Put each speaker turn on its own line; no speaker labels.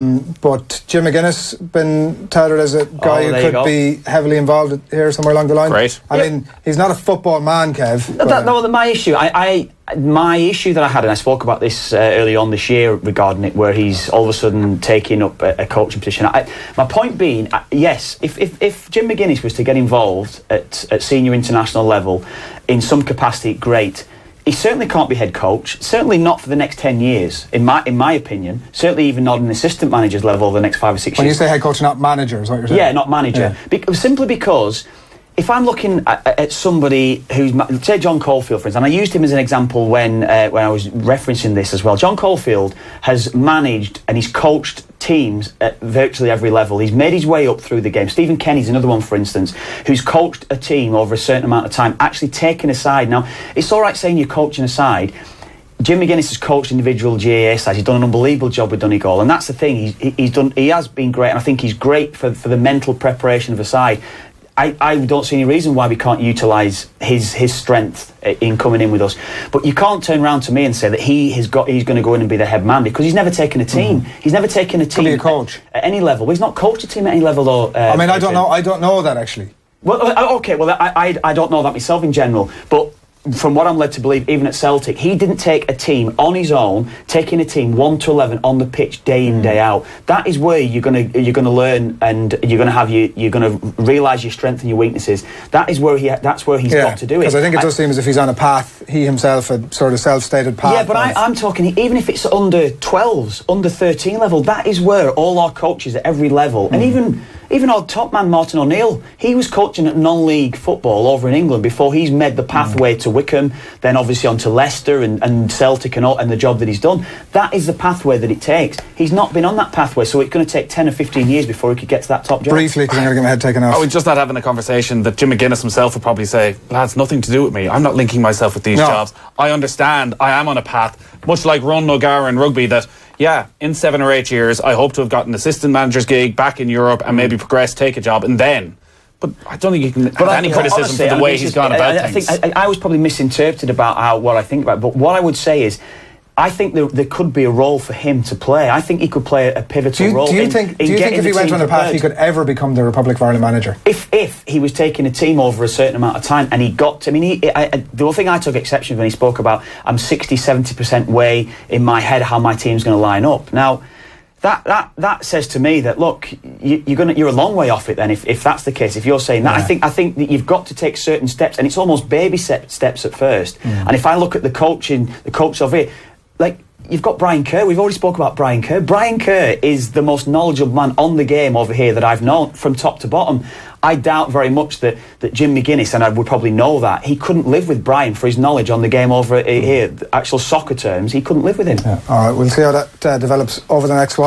But Jim McGuinness been touted as a guy who could be heavily involved here somewhere along the line.
Great.
I mean, he's not a football man, Kev.
My issue, my issue that I had, and I spoke about this early on this year regarding it, where he's all of a sudden taking up a coaching position. My point being, yes, if Jim McGuinness was to get involved at senior international level in some capacity, great. He certainly can't be head coach, certainly not for the next 10 years, in my opinion. Certainly even not an assistant manager's level the next 5 or 6 years.
When you say head coach, not manager, is what you're saying?
Yeah, not manager. Yeah. Simply because if I'm looking at somebody who's, say John Caulfield, for instance, and I used him as an example when I was referencing this as well. John Caulfield has managed and he's coached teams at virtually every level. He's made his way up through the game. Stephen Kenny's another one, for instance, who's coached a team over a certain amount of time, actually taken a side. Now, it's all right saying you're coaching a side. Jim McGuinness has coached individual GAA sides. He's done an unbelievable job with Donegal, and that's the thing. He has been great, and I think he's great for the mental preparation of a side. I don't see any reason why we can't utilise his strength in coming in with us. But you can't turn around to me and say that he's going to go in and be the head man, because he's never taken a team. He's never taken a team.
Could be a coach
at any level. Well, he's not coached a team at any level, though.
I mean, I don't know. I don't know that actually.
Well, okay. Well, I don't know that myself in general, but from what I'm led to believe, even at Celtic, he didn't take a team on his own, taking a team 1 to 11 on the pitch day in, day out. That is where you're gonna learn, and you're gonna realise your strengths and your weaknesses. That is where that's where he's got to do it.
Because I think it does seem as if he's on a path, he himself, a sort of self-stated path.
Yeah, but I'm talking, even if it's under 12s, under 13 level, that is where all our coaches at every level, and even our top man, Martin O'Neill, he was coaching at non-league football over in England before he's made the pathway to Wickham, then obviously on to Leicester and Celtic and the job that he's done. That is the pathway that it takes. He's not been on that pathway, so it's going to take 10 or 15 years before he could get to that top job.
Briefly, because I'm going to get my head taken off.
I was just not having a conversation that Jim McGuinness himself would probably say, lads, nothing to do with me. I'm not linking myself with these jobs. I understand I am on a path, much like Ron O'Gara in rugby, that yeah, in 7 or 8 years, I hope to have gotten an assistant manager's gig back in Europe and maybe progress, take a job, and then. But I don't think you can have any criticism honestly, for the way he's gone about things.
I think I was probably misinterpreted about what I think about it. But what I would say is, I think there could be a role for him to play. I think he could play a pivotal role.
Do you think if he went on a path, he could ever become the Republic of Ireland manager?
If he was taking a team over a certain amount of time and he got to, I mean, the one thing I took exception when he spoke about, I'm 60-70% way in my head how my team's going to line up. Now, that says to me that, look, you're a long way off it then if that's the case. If you're saying that, I think that you've got to take certain steps, and it's almost baby steps at first. And if I look at the coach of it, like, you've got Brian Kerr. We've already spoke about Brian Kerr. Brian Kerr is the most knowledgeable man on the game over here that I've known from top to bottom. I doubt very much that Jim McGuinness, and I would probably know that, he couldn't live with Brian for his knowledge on the game over here, actual soccer terms. He couldn't live with him.
Yeah. All right, we'll see how that develops over the next while.